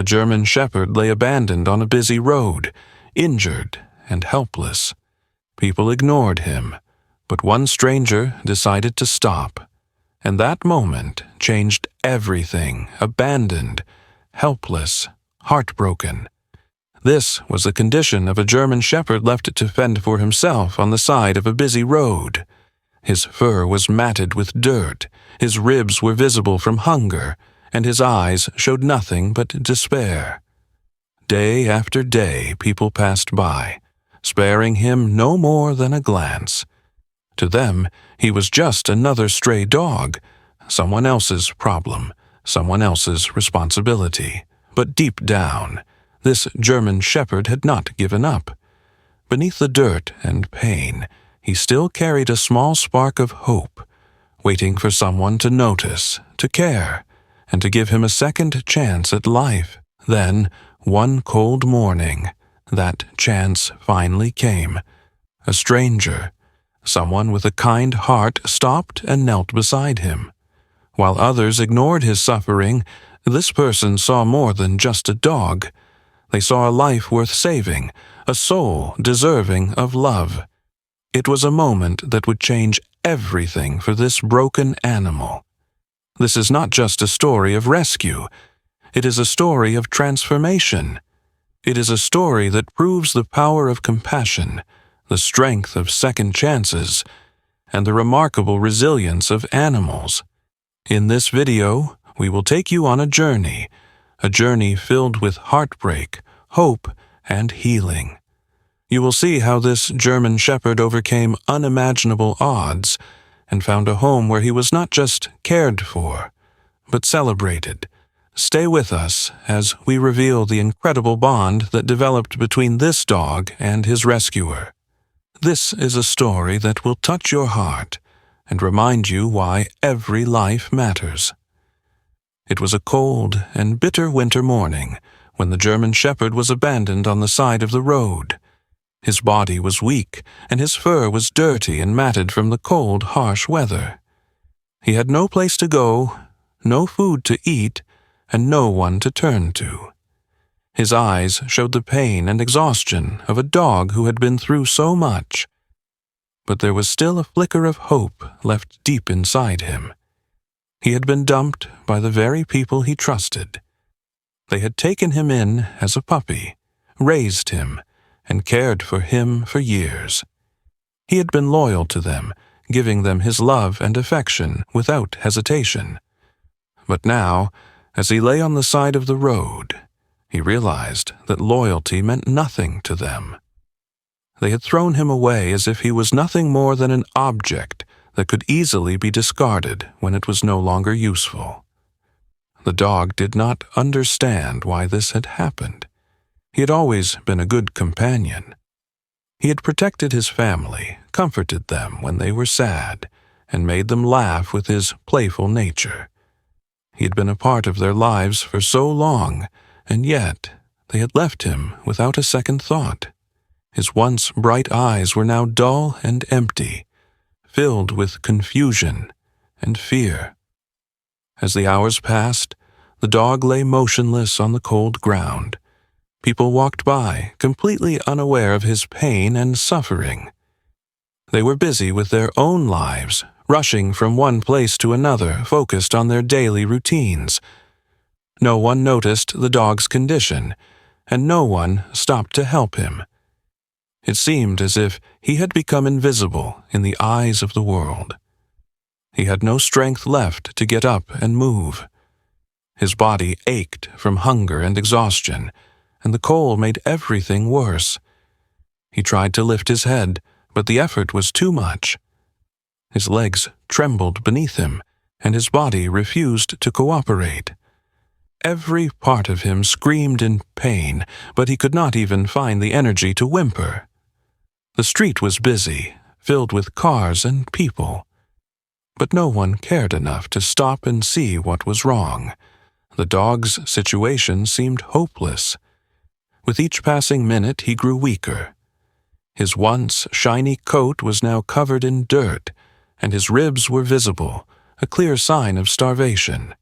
A German shepherd lay abandoned on a busy road, injured and helpless. People ignored him, but one stranger decided to stop. And that moment changed everything, abandoned, helpless, heartbroken. This was the condition of a German shepherd left to fend for himself on the side of a busy road. His fur was matted with dirt, his ribs were visible from hunger, and his eyes showed nothing but despair. Day after day people passed by, sparing him no more than a glance. To them, he was just another stray dog, someone else's problem, someone else's responsibility. But deep down, this German shepherd had not given up. Beneath the dirt and pain, he still carried a small spark of hope, waiting for someone to notice, to care, and to give him a second chance at life. Then, one cold morning, that chance finally came. A stranger, someone with a kind heart, stopped and knelt beside him. While others ignored his suffering, this person saw more than just a dog. They saw a life worth saving, a soul deserving of love. It was a moment that would change everything for this broken animal. This is not just a story of rescue. It is a story of transformation. It is a story that proves the power of compassion, the strength of second chances, and the remarkable resilience of animals. In this video, we will take you on a journey filled with heartbreak, hope, and healing. You will see how this German shepherd overcame unimaginable odds and found a home where he was not just cared for, but celebrated. Stay with us as we reveal the incredible bond that developed between this dog and his rescuer. This is a story that will touch your heart and remind you why every life matters. It was a cold and bitter winter morning when the German shepherd was abandoned on the side of the road. His body was weak, and his fur was dirty and matted from the cold, harsh weather. He had no place to go, no food to eat, and no one to turn to. His eyes showed the pain and exhaustion of a dog who had been through so much. But there was still a flicker of hope left deep inside him. He had been dumped by the very people he trusted. They had taken him in as a puppy, raised him, and cared for him for years. He had been loyal to them, giving them his love and affection without hesitation. But now, as he lay on the side of the road, he realized that loyalty meant nothing to them. They had thrown him away as if he was nothing more than an object that could easily be discarded when it was no longer useful. The dog did not understand why this had happened. He had always been a good companion. He had protected his family, comforted them when they were sad, and made them laugh with his playful nature. He had been a part of their lives for so long, and yet they had left him without a second thought. His once bright eyes were now dull and empty, filled with confusion and fear. As the hours passed, the dog lay motionless on the cold ground. People walked by, completely unaware of his pain and suffering. They were busy with their own lives, rushing from one place to another, focused on their daily routines. No one noticed the dog's condition, and no one stopped to help him. It seemed as if he had become invisible in the eyes of the world. He had no strength left to get up and move. His body ached from hunger and exhaustion, and the cold made everything worse. He tried to lift his head, but the effort was too much. His legs trembled beneath him, and his body refused to cooperate. Every part of him screamed in pain, but he could not even find the energy to whimper. The street was busy, filled with cars and people. But no one cared enough to stop and see what was wrong. The dog's situation seemed hopeless. With each passing minute, he grew weaker. His once shiny coat was now covered in dirt, and his ribs were visible, a clear sign of starvation.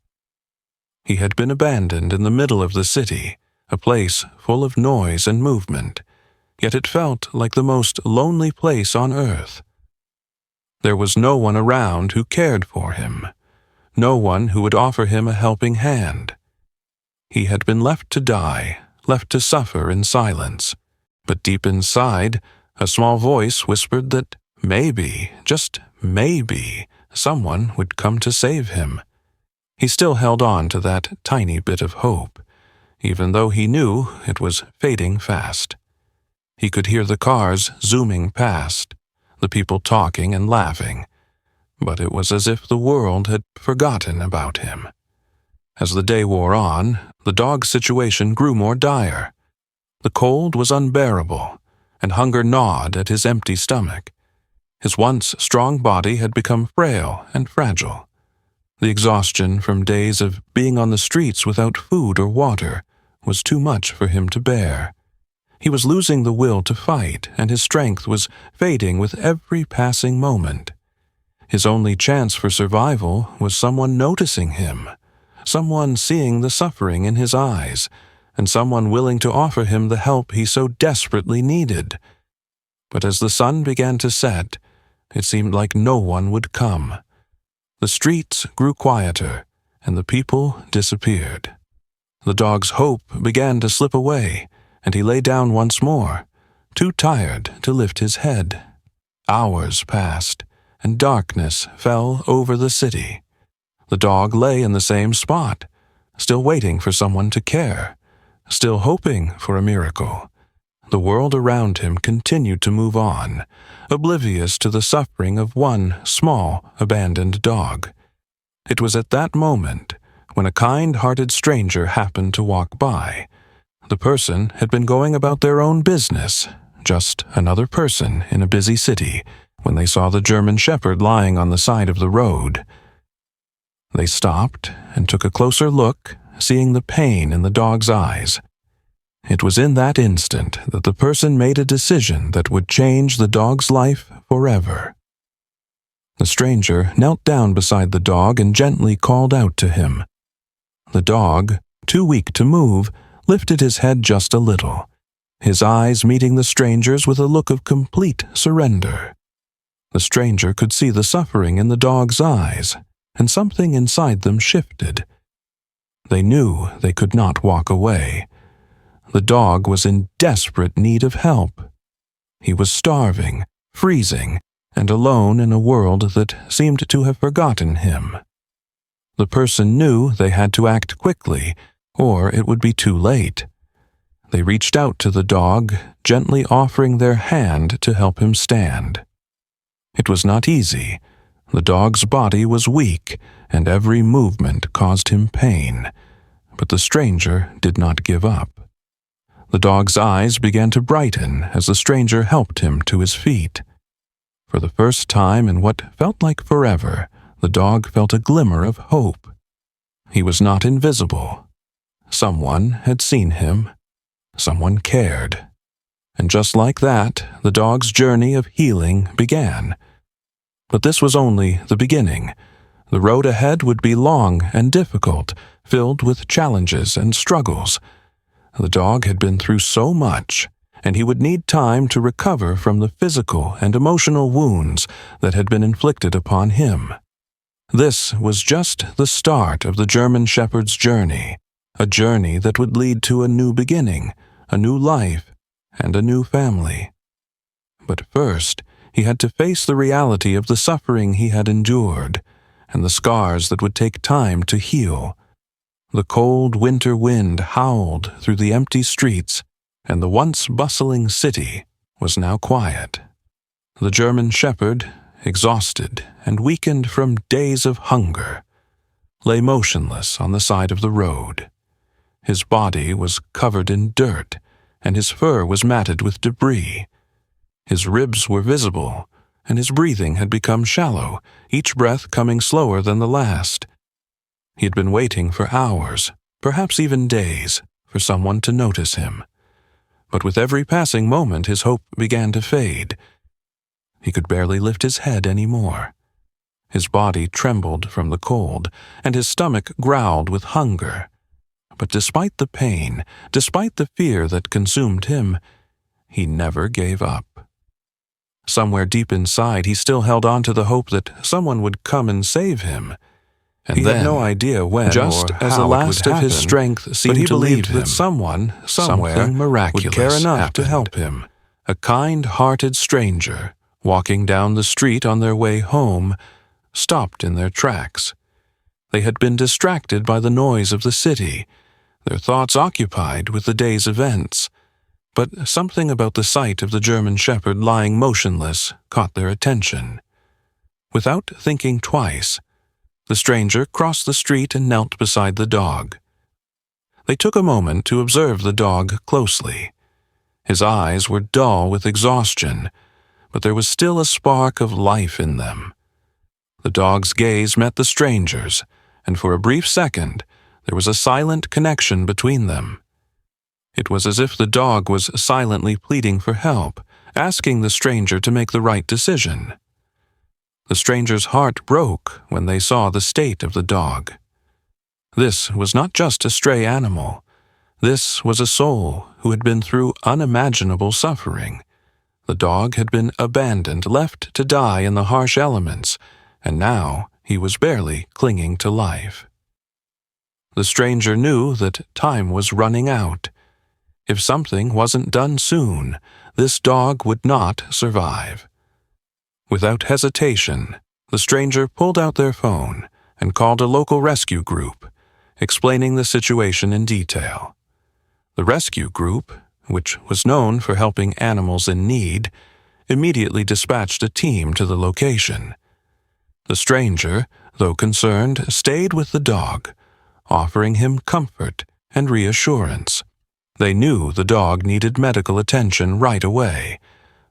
He had been abandoned in the middle of the city, a place full of noise and movement, yet it felt like the most lonely place on earth. There was no one around who cared for him, no one who would offer him a helping hand. He had been left to die, left to suffer in silence, but deep inside, a small voice whispered that maybe, just maybe, someone would come to save him. He still held on to that tiny bit of hope, even though he knew it was fading fast. He could hear the cars zooming past, the people talking and laughing, but it was as if the world had forgotten about him. As the day wore on, the dog's situation grew more dire. The cold was unbearable, and hunger gnawed at his empty stomach. His once strong body had become frail and fragile. The exhaustion from days of being on the streets without food or water was too much for him to bear. He was losing the will to fight, and his strength was fading with every passing moment. His only chance for survival was someone noticing him, someone seeing the suffering in his eyes, and someone willing to offer him the help he so desperately needed. But as the sun began to set, it seemed like no one would come. The streets grew quieter, and the people disappeared. The dog's hope began to slip away, and he lay down once more, too tired to lift his head. Hours passed, and darkness fell over the city. The dog lay in the same spot, still waiting for someone to care, still hoping for a miracle. The world around him continued to move on, oblivious to the suffering of one small, abandoned dog. It was at that moment when a kind-hearted stranger happened to walk by. The person had been going about their own business, just another person in a busy city, when they saw the German Shepherd lying on the side of the road. They stopped and took a closer look, seeing the pain in the dog's eyes. It was in that instant that the person made a decision that would change the dog's life forever. The stranger knelt down beside the dog and gently called out to him. The dog, too weak to move, lifted his head just a little, his eyes meeting the stranger's with a look of complete surrender. The stranger could see the suffering in the dog's eyes, and something inside them shifted. They knew they could not walk away. The dog was in desperate need of help. He was starving, freezing, and alone in a world that seemed to have forgotten him. The person knew they had to act quickly, or it would be too late. They reached out to the dog, gently offering their hand to help him stand. It was not easy. The dog's body was weak, and every movement caused him pain. But the stranger did not give up. The dog's eyes began to brighten as the stranger helped him to his feet. For the first time in what felt like forever, the dog felt a glimmer of hope. He was not invisible. Someone had seen him. Someone cared. And just like that, the dog's journey of healing began. But this was only the beginning. The road ahead would be long and difficult, filled with challenges and struggles. The dog had been through so much, and he would need time to recover from the physical and emotional wounds that had been inflicted upon him. This was just the start of the German Shepherd's journey, a journey that would lead to a new beginning, a new life, and a new family. But first, he had to face the reality of the suffering he had endured, and the scars that would take time to heal. The cold winter wind howled through the empty streets, and the once bustling city was now quiet. The German Shepherd, exhausted and weakened from days of hunger, lay motionless on the side of the road. His body was covered in dirt, and his fur was matted with debris. His ribs were visible, and his breathing had become shallow, each breath coming slower than the last. He had been waiting for hours, perhaps even days, for someone to notice him. But with every passing moment his hope began to fade. He could barely lift his head any more. His body trembled from the cold, and his stomach growled with hunger. But despite the pain, despite the fear that consumed him, he never gave up. Somewhere deep inside, he still held on to the hope that someone would come and save him. And he had no idea when just or as the last of his strength seemed to leave him, that someone, somewhere, miraculous would care enough to help him. A kind-hearted stranger, walking down the street on their way home, stopped in their tracks. They had been distracted by the noise of the city, their thoughts occupied with the day's events. But something about the sight of the German shepherd lying motionless caught their attention. Without thinking twice, the stranger crossed the street and knelt beside the dog. They took a moment to observe the dog closely. His eyes were dull with exhaustion, but there was still a spark of life in them. The dog's gaze met the stranger's, and for a brief second, there was a silent connection between them. It was as if the dog was silently pleading for help, asking the stranger to make the right decision. The stranger's heart broke when they saw the state of the dog. This was not just a stray animal. This was a soul who had been through unimaginable suffering. The dog had been abandoned, left to die in the harsh elements, and now he was barely clinging to life. The stranger knew that time was running out. If something wasn't done soon, this dog would not survive. Without hesitation, the stranger pulled out their phone and called a local rescue group, explaining the situation in detail. The rescue group, which was known for helping animals in need, immediately dispatched a team to the location. The stranger, though concerned, stayed with the dog, offering him comfort and reassurance. They knew the dog needed medical attention right away,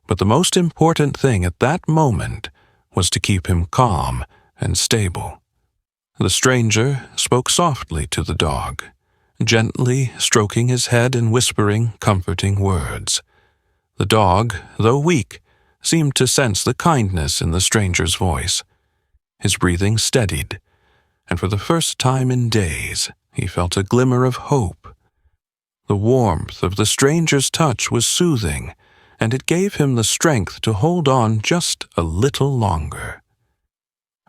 but the most important thing at that moment was to keep him calm and stable. The stranger spoke softly to the dog, gently stroking his head and whispering comforting words. The dog, though weak, seemed to sense the kindness in the stranger's voice. His breathing steadied, and for the first time in days, he felt a glimmer of hope. The warmth of the stranger's touch was soothing, and it gave him the strength to hold on just a little longer.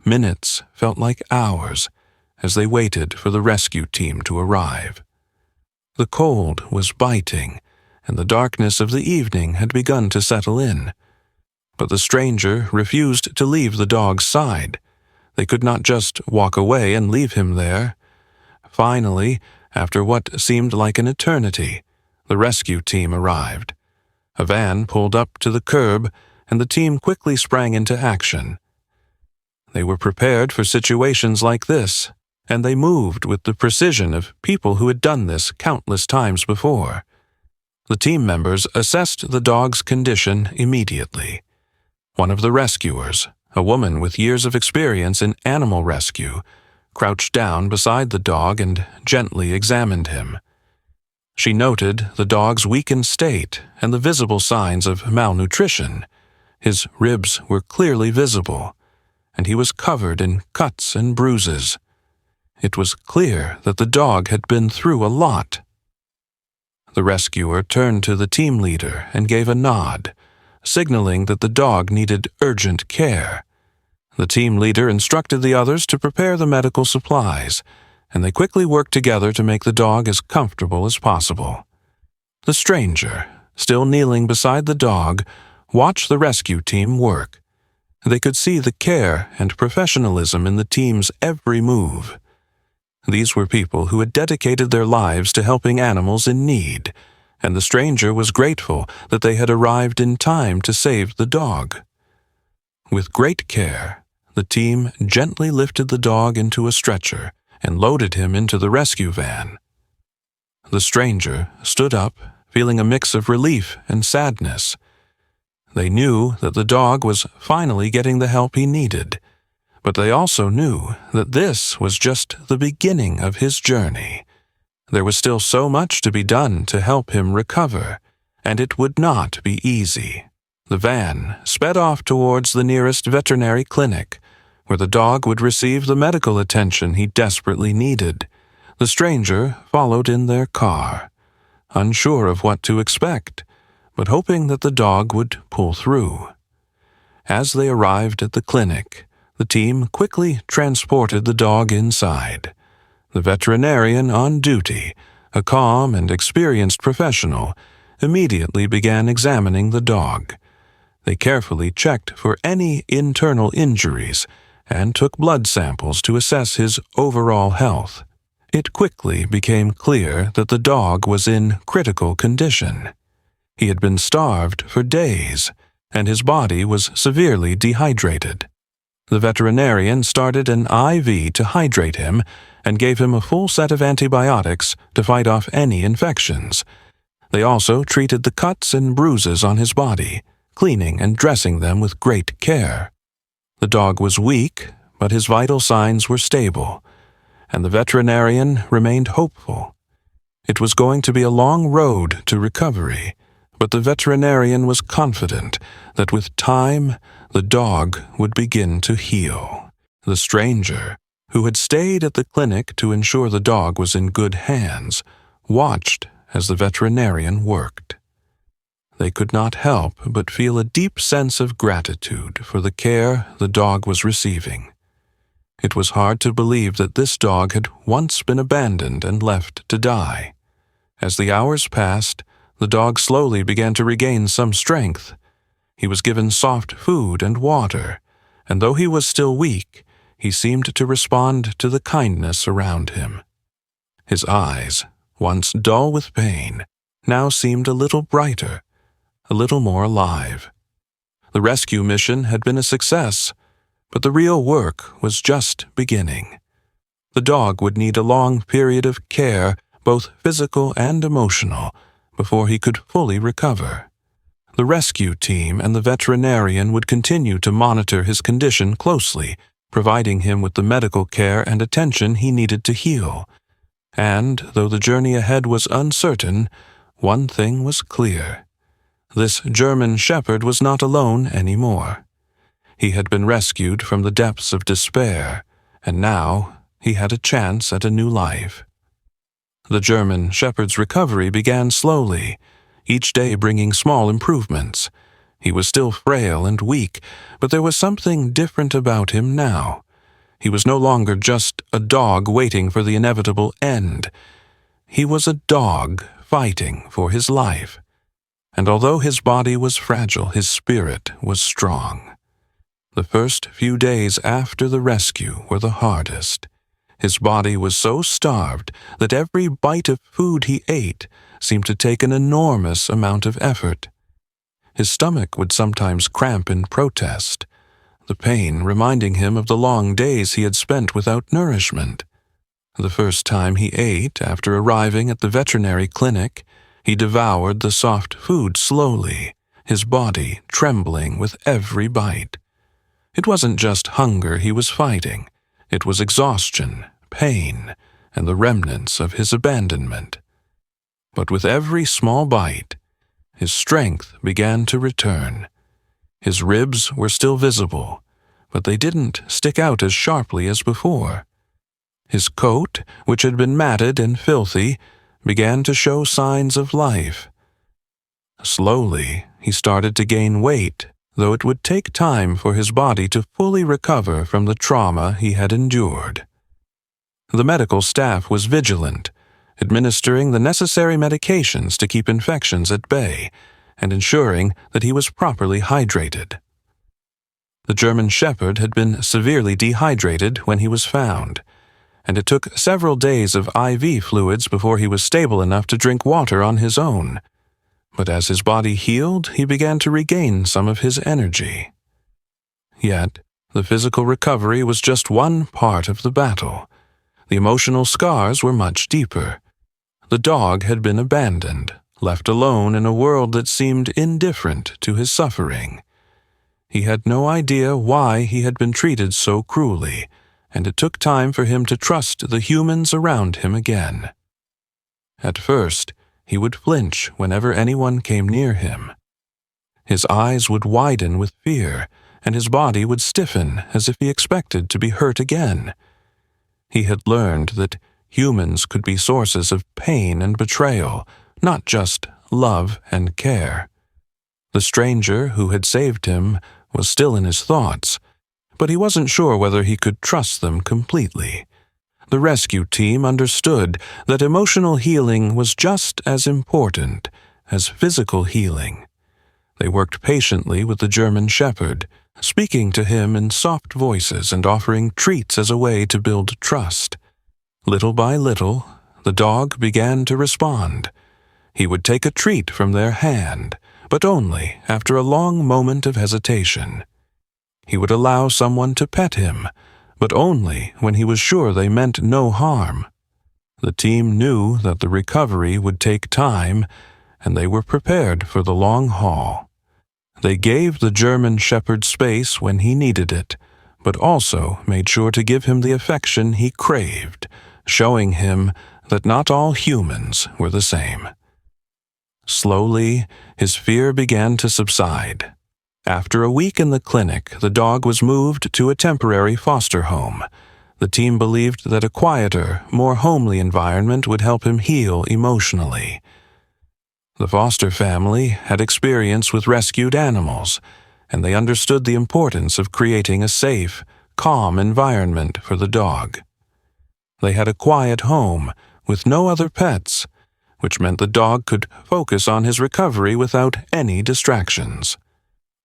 Minutes felt like hours as they waited for the rescue team to arrive. The cold was biting, and the darkness of the evening had begun to settle in. But the stranger refused to leave the dog's side. They could not just walk away and leave him there. Finally, after what seemed like an eternity, the rescue team arrived. A van pulled up to the curb, and the team quickly sprang into action. They were prepared for situations like this, and they moved with the precision of people who had done this countless times before. The team members assessed the dog's condition immediately. One of the rescuers, a woman with years of experience in animal rescue, crouched down beside the dog and gently examined him. She noted the dog's weakened state and the visible signs of malnutrition. His ribs were clearly visible, and he was covered in cuts and bruises. It was clear that the dog had been through a lot. The rescuer turned to the team leader and gave a nod, signaling that the dog needed urgent care. The team leader instructed the others to prepare the medical supplies, and they quickly worked together to make the dog as comfortable as possible. The stranger, still kneeling beside the dog, watched the rescue team work. They could see the care and professionalism in the team's every move. These were people who had dedicated their lives to helping animals in need, and the stranger was grateful that they had arrived in time to save the dog. With great care, the team gently lifted the dog into a stretcher and loaded him into the rescue van. The stranger stood up, feeling a mix of relief and sadness. They knew that the dog was finally getting the help he needed, but they also knew that this was just the beginning of his journey. There was still so much to be done to help him recover, and it would not be easy. The van sped off towards the nearest veterinary clinic, where the dog would receive the medical attention he desperately needed. The stranger followed in their car, unsure of what to expect, but hoping that the dog would pull through. As they arrived at the clinic, the team quickly transported the dog inside. The veterinarian on duty, a calm and experienced professional, immediately began examining the dog. They carefully checked for any internal injuries and took blood samples to assess his overall health. It quickly became clear that the dog was in critical condition. He had been starved for days, and his body was severely dehydrated. The veterinarian started an IV to hydrate him and gave him a full set of antibiotics to fight off any infections. They also treated the cuts and bruises on his body, cleaning and dressing them with great care. The dog was weak, but his vital signs were stable, and the veterinarian remained hopeful. It was going to be a long road to recovery, but the veterinarian was confident that with time, the dog would begin to heal. The stranger, who had stayed at the clinic to ensure the dog was in good hands, watched as the veterinarian worked. They could not help but feel a deep sense of gratitude for the care the dog was receiving. It was hard to believe that this dog had once been abandoned and left to die. As the hours passed, the dog slowly began to regain some strength. He was given soft food and water, and though he was still weak, he seemed to respond to the kindness around him. His eyes, once dull with pain, now seemed a little brighter, a little more alive. The rescue mission had been a success, but the real work was just beginning. The dog would need a long period of care, both physical and emotional, before he could fully recover. The rescue team and the veterinarian would continue to monitor his condition closely, providing him with the medical care and attention he needed to heal. And, though the journey ahead was uncertain, one thing was clear. This German shepherd was not alone anymore. He had been rescued from the depths of despair, and now he had a chance at a new life. The German shepherd's recovery began slowly, each day bringing small improvements. He was still frail and weak, but there was something different about him now. He was no longer just a dog waiting for the inevitable end. He was a dog fighting for his life. And although his body was fragile, his spirit was strong. The first few days after the rescue were the hardest. His body was so starved that every bite of food he ate seemed to take an enormous amount of effort. His stomach would sometimes cramp in protest, the pain reminding him of the long days he had spent without nourishment. The first time he ate after arriving at the veterinary clinic, he devoured the soft food slowly, his body trembling with every bite. It wasn't just hunger he was fighting. It was exhaustion, pain, and the remnants of his abandonment. But with every small bite, his strength began to return. His ribs were still visible, but they didn't stick out as sharply as before. His coat, which had been matted and filthy, began to show signs of life. Slowly, he started to gain weight, though it would take time for his body to fully recover from the trauma he had endured. The medical staff was vigilant, administering the necessary medications to keep infections at bay and ensuring that he was properly hydrated. The German shepherd had been severely dehydrated when he was found, and it took several days of IV fluids before he was stable enough to drink water on his own. But as his body healed, he began to regain some of his energy. Yet, the physical recovery was just one part of the battle. The emotional scars were much deeper. The dog had been abandoned, left alone in a world that seemed indifferent to his suffering. He had no idea why he had been treated so cruelly, and it took time for him to trust the humans around him again. At first, he would flinch whenever anyone came near him. His eyes would widen with fear, and his body would stiffen as if he expected to be hurt again. He had learned that humans could be sources of pain and betrayal, not just love and care. The stranger who had saved him was still in his thoughts, but he wasn't sure whether he could trust them completely. The rescue team understood that emotional healing was just as important as physical healing. They worked patiently with the German Shepherd, speaking to him in soft voices and offering treats as a way to build trust. Little by little, the dog began to respond. He would take a treat from their hand, but only after a long moment of hesitation. He would allow someone to pet him, but only when he was sure they meant no harm. The team knew that the recovery would take time, and they were prepared for the long haul. They gave the German Shepherd space when he needed it, but also made sure to give him the affection he craved, showing him that not all humans were the same. Slowly, his fear began to subside. After a week in the clinic, the dog was moved to a temporary foster home. The team believed that a quieter, more homely environment would help him heal emotionally. The foster family had experience with rescued animals, and they understood the importance of creating a safe, calm environment for the dog. They had a quiet home with no other pets, which meant the dog could focus on his recovery without any distractions.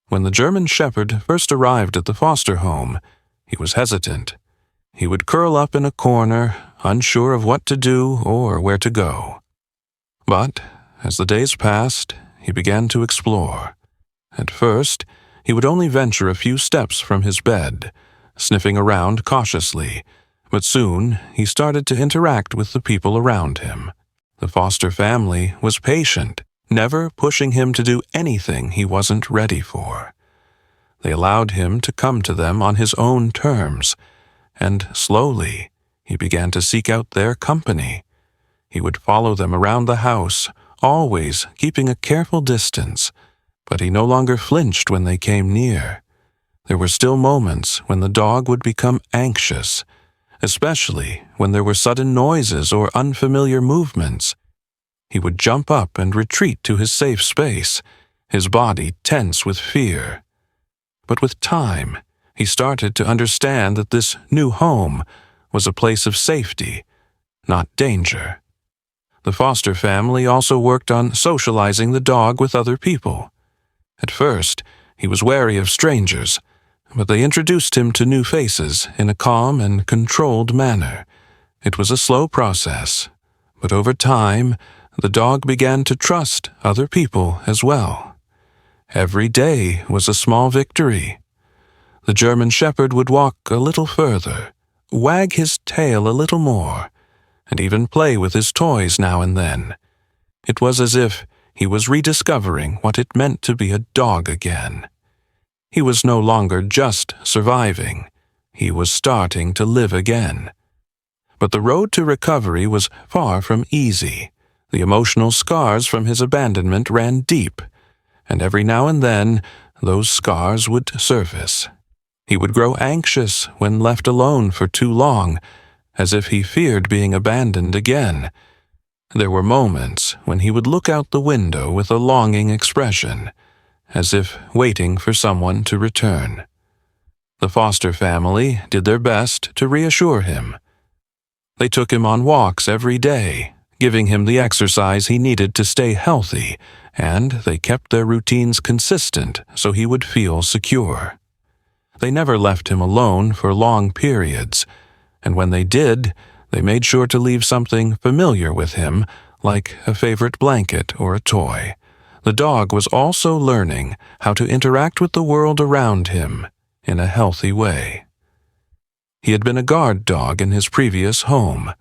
When the German Shepherd first arrived at the foster home, he was hesitant. He would curl up in a corner, unsure of what to do or where to go. But as the days passed, he began to explore. At first, he would only venture a few steps from his bed, sniffing around cautiously, but soon he started to interact with the people around him. The foster family was patient, never pushing him to do anything he wasn't ready for. They allowed him to come to them on his own terms, and slowly he began to seek out their company. He would follow them around the house, always keeping a careful distance, but he no longer flinched when they came near. There were still moments when the dog would become anxious, especially when there were sudden noises or unfamiliar movements. He would jump up and retreat to his safe space, his body tense with fear. But with time, he started to understand that this new home was a place of safety, not danger. The foster family also worked on socializing the dog with other people. At first, he was wary of strangers, but they introduced him to new faces in a calm and controlled manner. It was a slow process, but over time, the dog began to trust other people as well. Every day was a small victory. The German Shepherd would walk a little further, wag his tail a little more, and even play with his toys now and then. It was as if he was rediscovering what it meant to be a dog again. He was no longer just surviving. He was starting to live again. But the road to recovery was far from easy. The emotional scars from his abandonment ran deep, and every now and then those scars would surface. He would grow anxious when left alone for too long, as if he feared being abandoned again. There were moments when he would look out the window with a longing expression, as if waiting for someone to return. The foster family did their best to reassure him. They took him on walks every day, giving him the exercise he needed to stay healthy, and they kept their routines consistent so he would feel secure. They never left him alone for long periods, and when they did, they made sure to leave something familiar with him, like a favorite blanket or a toy. The dog was also learning how to interact with the world around him in a healthy way. He had been a guard dog in his previous home,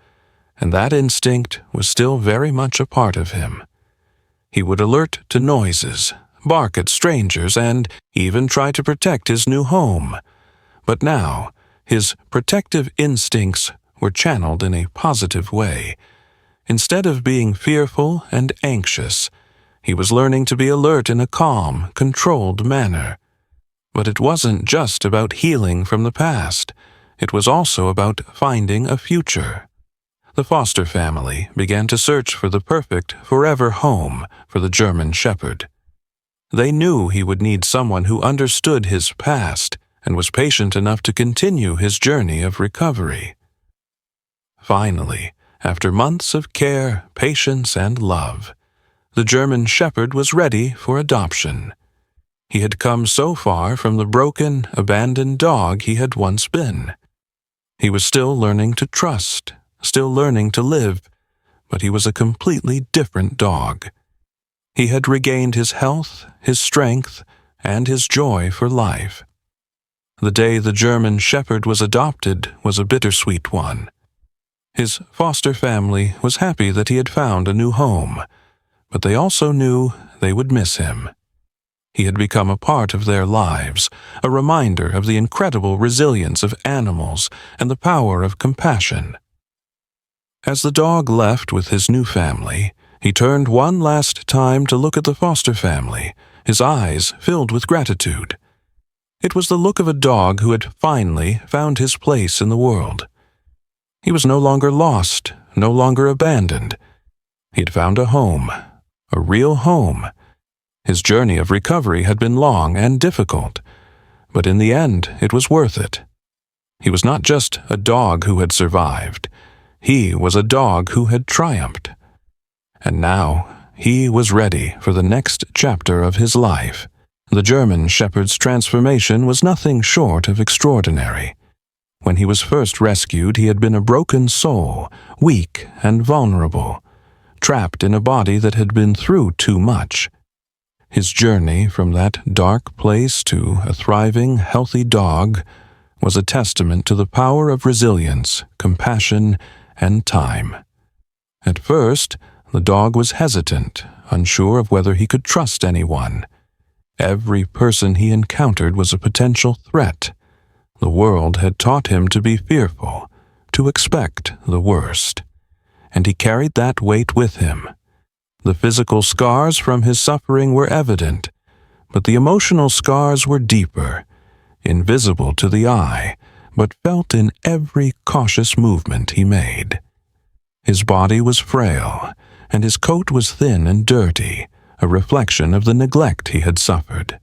and that instinct was still very much a part of him. He would alert to noises, bark at strangers, and even try to protect his new home. But now, his protective instincts were channeled in a positive way. Instead of being fearful and anxious, he was learning to be alert in a calm, controlled manner. But it wasn't just about healing from the past. It was also about finding a future. The foster family began to search for the perfect forever home for the German Shepherd. They knew he would need someone who understood his past and was patient enough to continue his journey of recovery. Finally, after months of care, patience, and love, the German Shepherd was ready for adoption. He had come so far from the broken, abandoned dog he had once been. He was still learning to trust, still learning to live, but he was a completely different dog. He had regained his health, his strength, and his joy for life. The day the German Shepherd was adopted was a bittersweet one. His foster family was happy that he had found a new home, but they also knew they would miss him. He had become a part of their lives, a reminder of the incredible resilience of animals and the power of compassion. As the dog left with his new family, he turned one last time to look at the foster family, his eyes filled with gratitude. It was the look of a dog who had finally found his place in the world. He was no longer lost, no longer abandoned. He had found a home, a real home. His journey of recovery had been long and difficult, but in the end it was worth it. He was not just a dog who had survived. He was a dog who had triumphed. And now he was ready for the next chapter of his life. The German Shepherd's transformation was nothing short of extraordinary. When he was first rescued, he had been a broken soul, weak and vulnerable, trapped in a body that had been through too much. His journey from that dark place to a thriving, healthy dog was a testament to the power of resilience, compassion, and time. At first, the dog was hesitant, unsure of whether he could trust anyone. Every person he encountered was a potential threat. The world had taught him to be fearful, to expect the worst. And he carried that weight with him. The physical scars from his suffering were evident, but the emotional scars were deeper, invisible to the eye, but felt in every cautious movement he made. His body was frail, and his coat was thin and dirty, a reflection of the neglect he had suffered.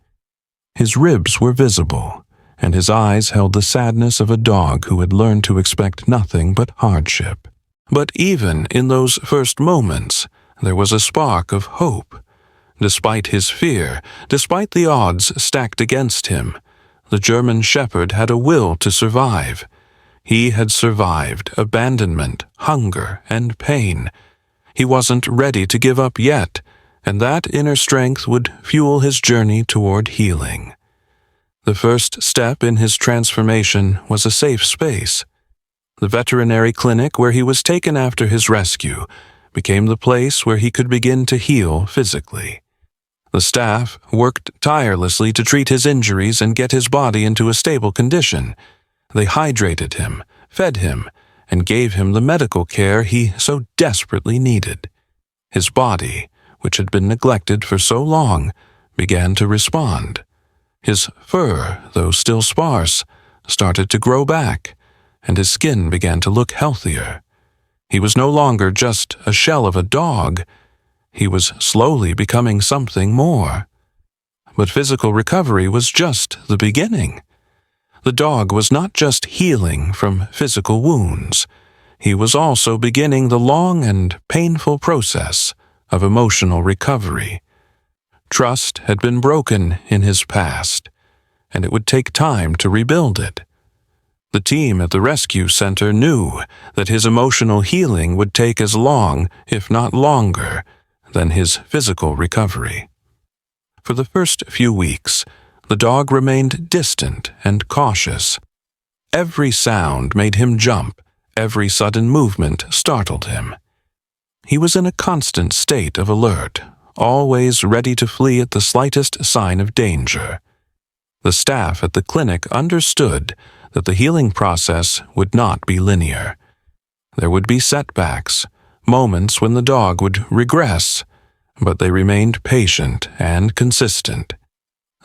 His ribs were visible, and his eyes held the sadness of a dog who had learned to expect nothing but hardship. But even in those first moments, there was a spark of hope. Despite his fear, despite the odds stacked against him, the German Shepherd had a will to survive. He had survived abandonment, hunger, and pain. He wasn't ready to give up yet, and that inner strength would fuel his journey toward healing. The first step in his transformation was a safe space. The veterinary clinic where he was taken after his rescue became the place where he could begin to heal physically. The staff worked tirelessly to treat his injuries and get his body into a stable condition. They hydrated him, fed him, and gave him the medical care he so desperately needed. His body, which had been neglected for so long, began to respond. His fur, though still sparse, started to grow back, and his skin began to look healthier. He was no longer just a shell of a dog. He was slowly becoming something more. But physical recovery was just the beginning. The dog was not just healing from physical wounds. He was also beginning the long and painful process of emotional recovery. Trust had been broken in his past, and it would take time to rebuild it. The team at the rescue center knew that his emotional healing would take as long, if not longer, than his physical recovery. For the first few weeks, the dog remained distant and cautious. Every sound made him jump, every sudden movement startled him. He was in a constant state of alert, always ready to flee at the slightest sign of danger. The staff at the clinic understood that the healing process would not be linear. There would be setbacks, moments when the dog would regress, but they remained patient and consistent.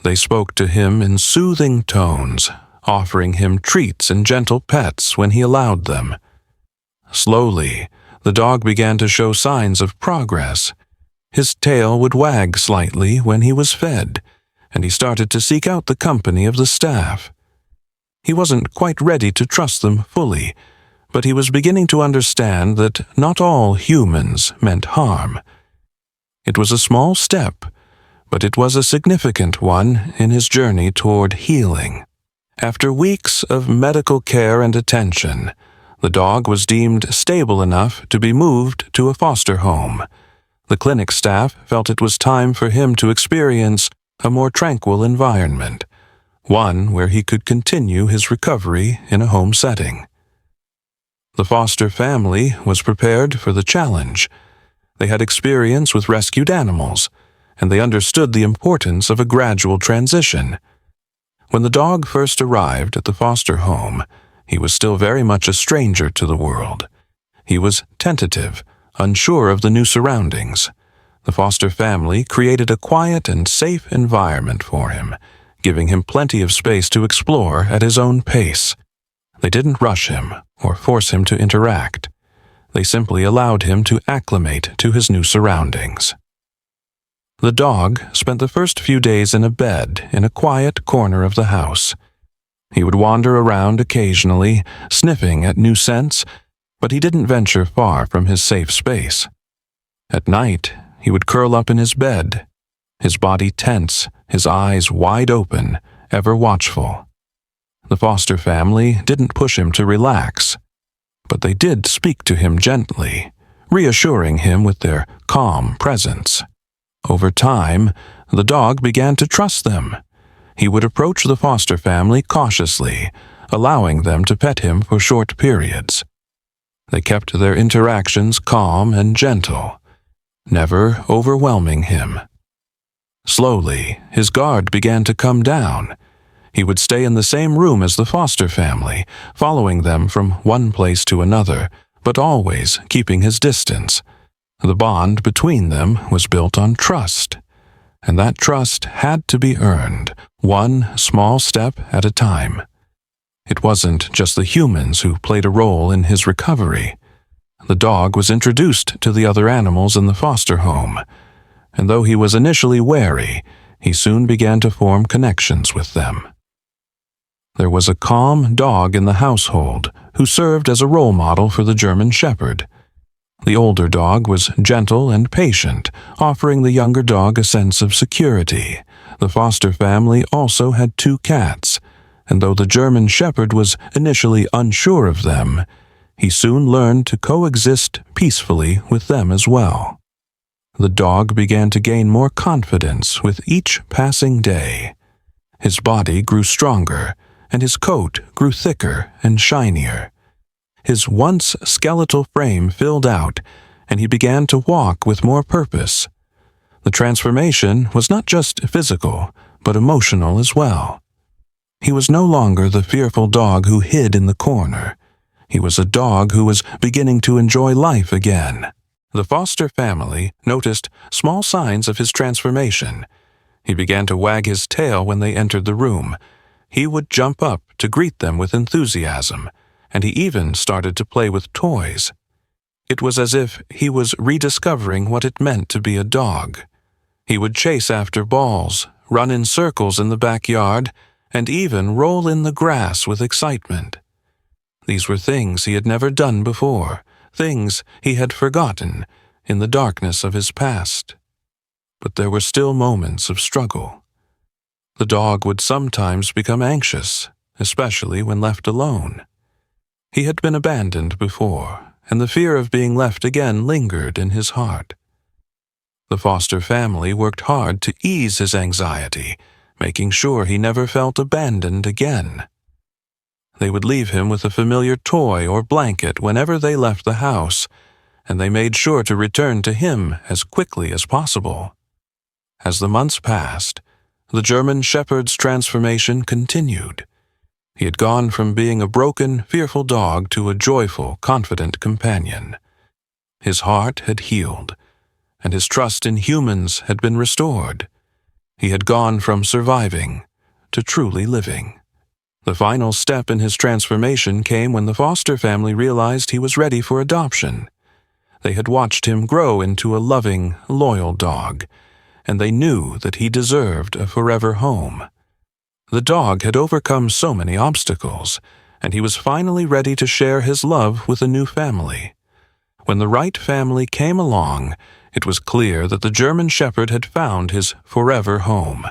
They spoke to him in soothing tones, offering him treats and gentle pets when he allowed them. Slowly, the dog began to show signs of progress. His tail would wag slightly when he was fed, and he started to seek out the company of the staff. He wasn't quite ready to trust them fully, but he was beginning to understand that not all humans meant harm. It was a small step, but it was a significant one in his journey toward healing. After weeks of medical care and attention, the dog was deemed stable enough to be moved to a foster home. The clinic staff felt it was time for him to experience a more tranquil environment, one where he could continue his recovery in a home setting. The foster family was prepared for the challenge. They had experience with rescued animals, and they understood the importance of a gradual transition. When the dog first arrived at the foster home, he was still very much a stranger to the world. He was tentative, unsure of the new surroundings. The foster family created a quiet and safe environment for him, giving him plenty of space to explore at his own pace. They didn't rush him or force him to interact. They simply allowed him to acclimate to his new surroundings. The dog spent the first few days in a bed in a quiet corner of the house. He would wander around occasionally, sniffing at new scents, but he didn't venture far from his safe space. At night, he would curl up in his bed, his body tense, his eyes wide open, ever watchful. The foster family didn't push him to relax, but they did speak to him gently, reassuring him with their calm presence. Over time, the dog began to trust them. He would approach the foster family cautiously, allowing them to pet him for short periods. They kept their interactions calm and gentle, never overwhelming him. Slowly, his guard began to come down. He would stay in the same room as the foster family, following them from one place to another, but always keeping his distance. The bond between them was built on trust, and that trust had to be earned, one small step at a time. It wasn't just the humans who played a role in his recovery. The dog was introduced to the other animals in the foster home, and though he was initially wary, he soon began to form connections with them. There was a calm dog in the household who served as a role model for the German Shepherd. The older dog was gentle and patient, offering the younger dog a sense of security. The foster family also had 2 cats, and though the German Shepherd was initially unsure of them, he soon learned to coexist peacefully with them as well. The dog began to gain more confidence with each passing day. His body grew stronger, and his coat grew thicker and shinier. His once skeletal frame filled out, and he began to walk with more purpose. The transformation was not just physical, but emotional as well. He was no longer the fearful dog who hid in the corner. He was a dog who was beginning to enjoy life again. The foster family noticed small signs of his transformation. He began to wag his tail when they entered the room. He would jump up to greet them with enthusiasm, and he even started to play with toys. It was as if he was rediscovering what it meant to be a dog. He would chase after balls, run in circles in the backyard, and even roll in the grass with excitement. These were things he had never done before, things he had forgotten in the darkness of his past. But there were still moments of struggle. The dog would sometimes become anxious, especially when left alone. He had been abandoned before, and the fear of being left again lingered in his heart. The foster family worked hard to ease his anxiety, making sure he never felt abandoned again. They would leave him with a familiar toy or blanket whenever they left the house, and they made sure to return to him as quickly as possible. As the months passed, the German Shepherd's transformation continued. He had gone from being a broken, fearful dog to a joyful, confident companion. His heart had healed, and his trust in humans had been restored. He had gone from surviving to truly living. The final step in his transformation came when the foster family realized he was ready for adoption. They had watched him grow into a loving, loyal dog, and they knew that he deserved a forever home. The dog had overcome so many obstacles, and he was finally ready to share his love with a new family. When the right family came along, it was clear that the German Shepherd had found his forever home.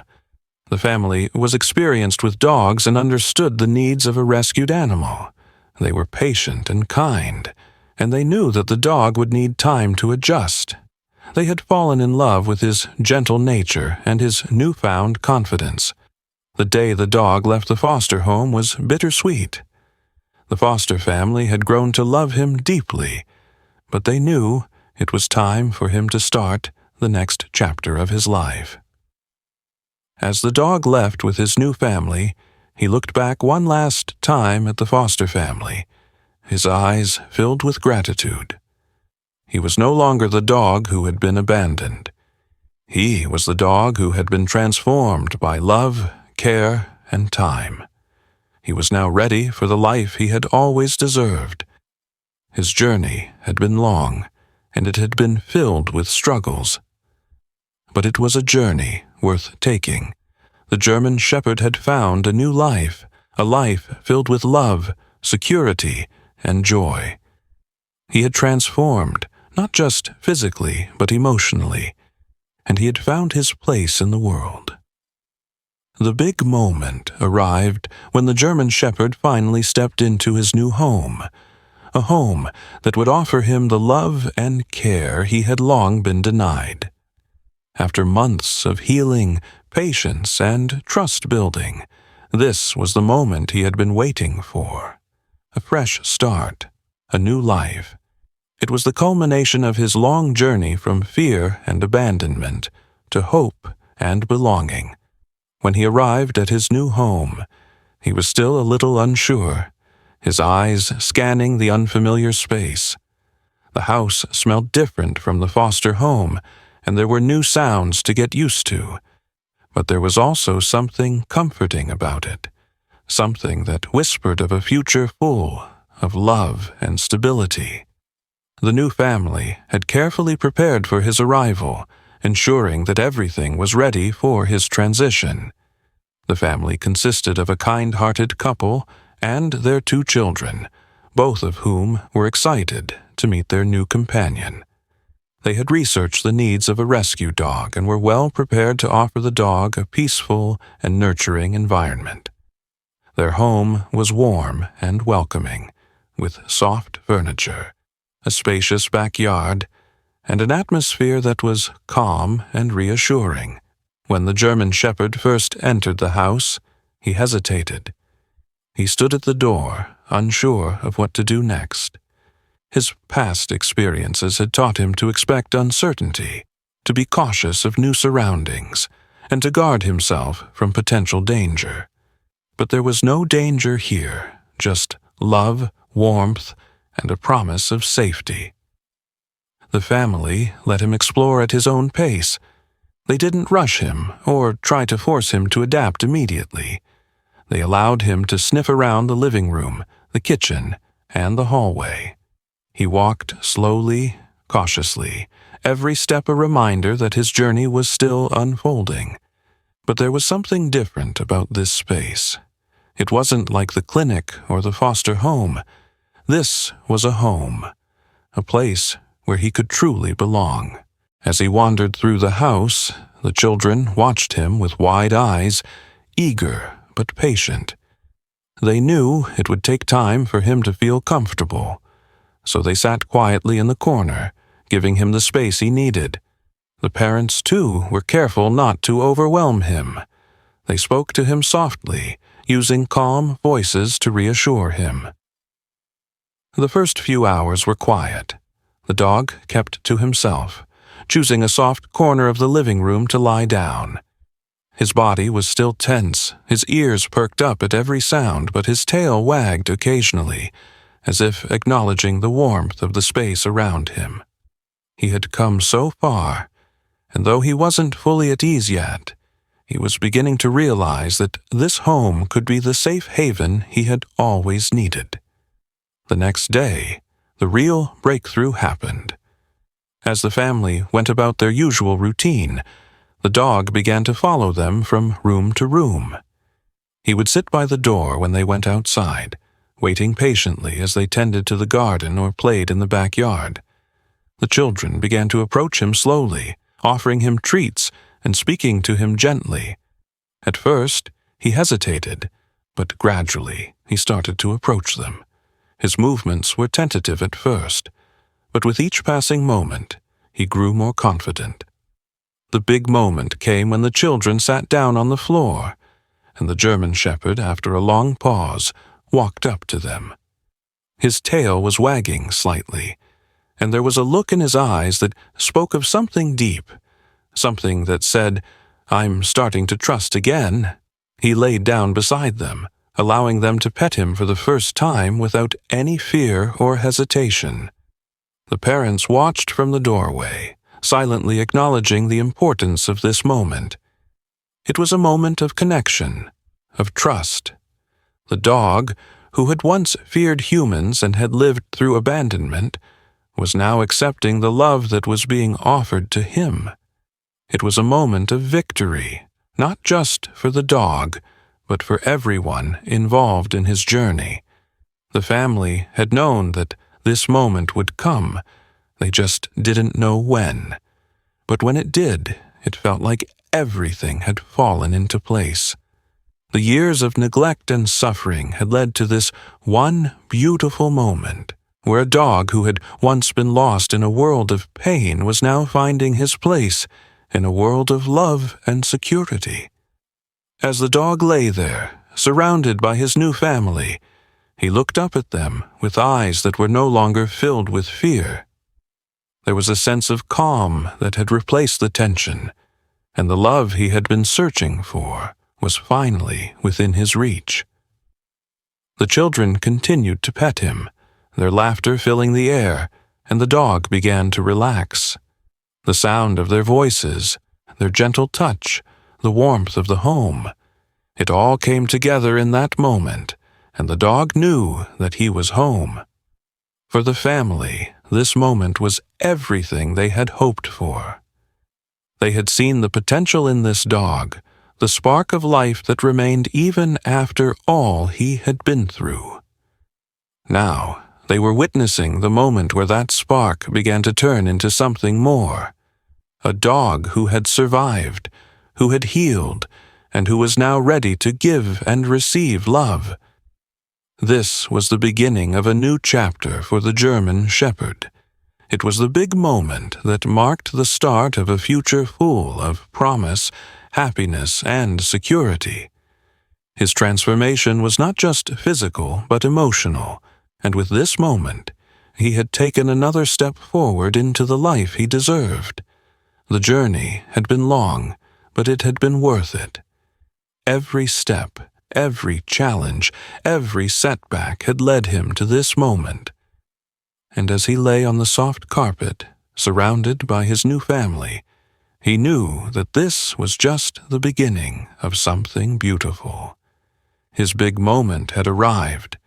The family was experienced with dogs and understood the needs of a rescued animal. They were patient and kind, and they knew that the dog would need time to adjust. They had fallen in love with his gentle nature and his newfound confidence. The day the dog left the foster home was bittersweet. The foster family had grown to love him deeply, but they knew it was time for him to start the next chapter of his life. As the dog left with his new family, he looked back one last time at the foster family, his eyes filled with gratitude. He was no longer the dog who had been abandoned. He was the dog who had been transformed by love, care, and time. He was now ready for the life he had always deserved. His journey had been long, and it had been filled with struggles. But it was a journey worth taking. The German Shepherd had found a new life, a life filled with love, security, and joy. He had transformed, not just physically, but emotionally, and he had found his place in the world. The big moment arrived when the German Shepherd finally stepped into his new home, a home that would offer him the love and care he had long been denied. After months of healing, patience, and trust-building, this was the moment he had been waiting for. A fresh start, a new life. It was the culmination of his long journey from fear and abandonment to hope and belonging. When he arrived at his new home, he was still a little unsure, his eyes scanning the unfamiliar space. The house smelled different from the foster home, and there were new sounds to get used to. But there was also something comforting about it, something that whispered of a future full of love and stability. The new family had carefully prepared for his arrival, ensuring that everything was ready for his transition. The family consisted of a kind-hearted couple and their 2 children, both of whom were excited to meet their new companion. They had researched the needs of a rescue dog and were well prepared to offer the dog a peaceful and nurturing environment. Their home was warm and welcoming, with soft furniture, a spacious backyard, and an atmosphere that was calm and reassuring. When the German Shepherd first entered the house, he hesitated. He stood at the door, unsure of what to do next. His past experiences had taught him to expect uncertainty, to be cautious of new surroundings, and to guard himself from potential danger. But there was no danger here, just love, warmth, and a promise of safety. The family let him explore at his own pace. They didn't rush him or try to force him to adapt immediately. They allowed him to sniff around the living room, the kitchen, and the hallway. He walked slowly, cautiously, every step a reminder that his journey was still unfolding. But there was something different about this space. It wasn't like the clinic or the foster home. This was a home, a place where he could truly belong. As he wandered through the house, the children watched him with wide eyes, eager but patient. They knew it would take time for him to feel comfortable, so they sat quietly in the corner, giving him the space he needed. The parents, too, were careful not to overwhelm him. They spoke to him softly, using calm voices to reassure him. The first few hours were quiet. The dog kept to himself, choosing a soft corner of the living room to lie down. His body was still tense, his ears perked up at every sound, but his tail wagged occasionally, as if acknowledging the warmth of the space around him. He had come so far, and though he wasn't fully at ease yet, He was beginning to realize that this home could be the safe haven he had always needed. The next day, the real breakthrough happened. As the family went about their usual routine, the dog began to follow them from room to room. He would sit by the door when they went outside, waiting patiently as they tended to the garden or played in the backyard. The children began to approach him slowly, offering him treats and speaking to him gently. At first, he hesitated, but gradually he started to approach them. His movements were tentative at first, but with each passing moment, he grew more confident. The big moment came when the children sat down on the floor, and the German Shepherd, after a long pause, walked up to them. His tail was wagging slightly, and there was a look in his eyes that spoke of something deep, something that said, "I'm starting to trust again." He laid down beside them, allowing them to pet him for the first time without any fear or hesitation. The parents watched from the doorway, silently acknowledging the importance of this moment. It was a moment of connection, of trust. The dog, who had once feared humans and had lived through abandonment, was now accepting the love that was being offered to him. It was a moment of victory, not just for the dog, but for everyone involved in his journey. The family had known that this moment would come. They just didn't know when. But when it did, it felt like everything had fallen into place. The years of neglect and suffering had led to this one beautiful moment, where a dog who had once been lost in a world of pain was now finding his place in a world of love and security. As the dog lay there, surrounded by his new family, he looked up at them with eyes that were no longer filled with fear. There was a sense of calm that had replaced the tension, and the love he had been searching for was finally within his reach. The children continued to pet him, their laughter filling the air, and the dog began to relax. The sound of their voices, their gentle touch, the warmth of the home, it all came together in that moment, and the dog knew that he was home. For the family, this moment was everything they had hoped for. They had seen the potential in this dog, the spark of life that remained even after all he had been through. Now, they were witnessing the moment where that spark began to turn into something more. A dog who had survived, who had healed, and who was now ready to give and receive love. This was the beginning of a new chapter for the German Shepherd. It was the big moment that marked the start of a future full of promise, happiness, and security. His transformation was not just physical but emotional, and with this moment, he had taken another step forward into the life he deserved. The journey had been long, but it had been worth it. Every step, every challenge, every setback had led him to this moment. And as he lay on the soft carpet, surrounded by his new family, he knew that this was just the beginning of something beautiful. His big moment had arrived,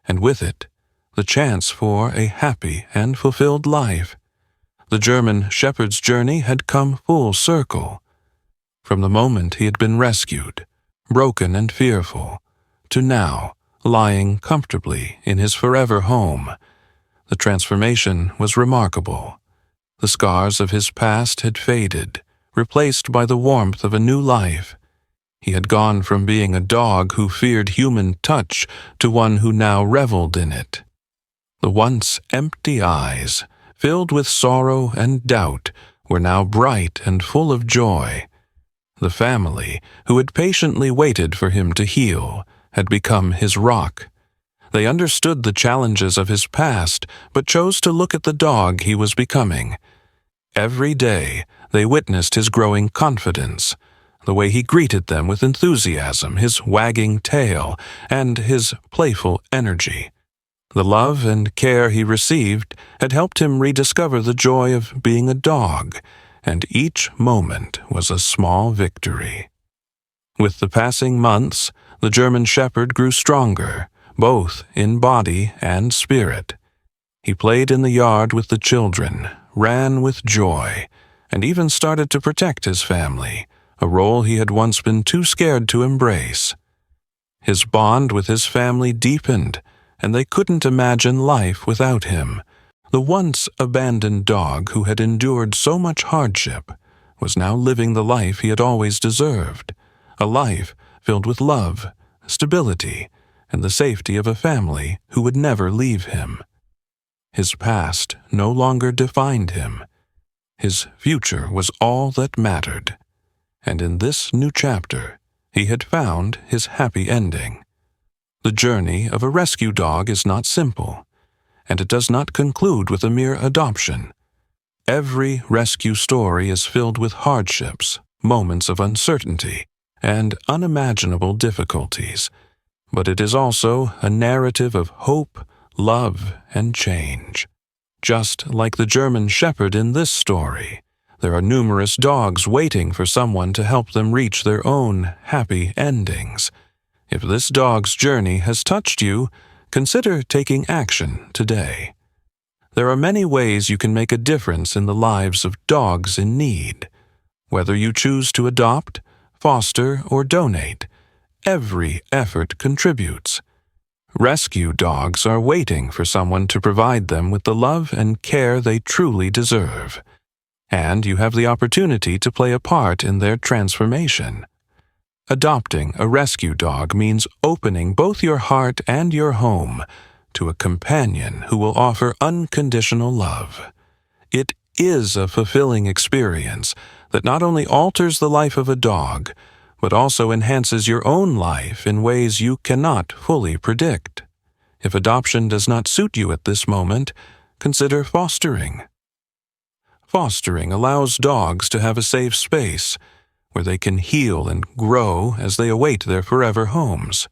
and with it, the chance for a happy and fulfilled life. The German Shepherd's journey had come full circle. From the moment he had been rescued, broken and fearful, to now lying comfortably in his forever home, the transformation was remarkable. The scars of his past had faded, replaced by the warmth of a new life. He had gone from being a dog who feared human touch to one who now reveled in it. The once empty eyes, filled with sorrow and doubt, were now bright and full of joy. The family, who had patiently waited for him to heal, had become his rock. They understood the challenges of his past, but chose to look at the dog he was becoming. Every day, they witnessed his growing confidence, the way he greeted them with enthusiasm, his wagging tail, and his playful energy. The love and care he received had helped him rediscover the joy of being a dog, and each moment was a small victory. With the passing months, the German Shepherd grew stronger, both in body and spirit. He played in the yard with the children, ran with joy, and even started to protect his family, a role he had once been too scared to embrace. His bond with his family deepened, and they couldn't imagine life without him. The once abandoned dog who had endured so much hardship was now living the life he had always deserved, a life filled with love, stability, and the safety of a family who would never leave him. His past no longer defined him. His future was all that mattered. And in this new chapter, he had found his happy ending. The journey of a rescue dog is not simple, and it does not conclude with a mere adoption. Every rescue story is filled with hardships, moments of uncertainty, and unimaginable difficulties, but it is also a narrative of hope, love, and change. Just like the German Shepherd in this story, there are numerous dogs waiting for someone to help them reach their own happy endings. If this dog's journey has touched you, consider taking action today. There are many ways you can make a difference in the lives of dogs in need. Whether you choose to adopt, foster, or donate, every effort contributes. Rescue dogs are waiting for someone to provide them with the love and care they truly deserve, and you have the opportunity to play a part in their transformation. Adopting a rescue dog means opening both your heart and your home to a companion who will offer unconditional love. It is a fulfilling experience that not only alters the life of a dog, but also enhances your own life in ways you cannot fully predict. If adoption does not suit you at this moment, consider fostering. Fostering allows dogs to have a safe space where they can heal and grow as they await their forever homes.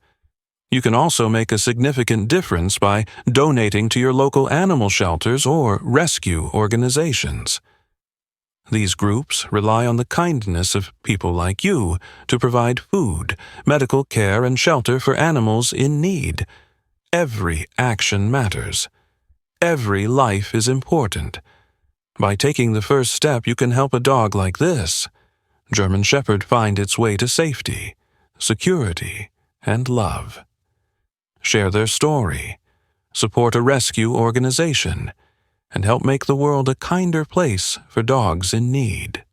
You can also make a significant difference by donating to your local animal shelters or rescue organizations. These groups rely on the kindness of people like you to provide food, medical care, and shelter for animals in need. Every action matters. Every life is important. By taking the first step, you can help a dog like this German Shepherd find its way to safety, security, and love. Share their story, support a rescue organization, and help make the world a kinder place for dogs in need.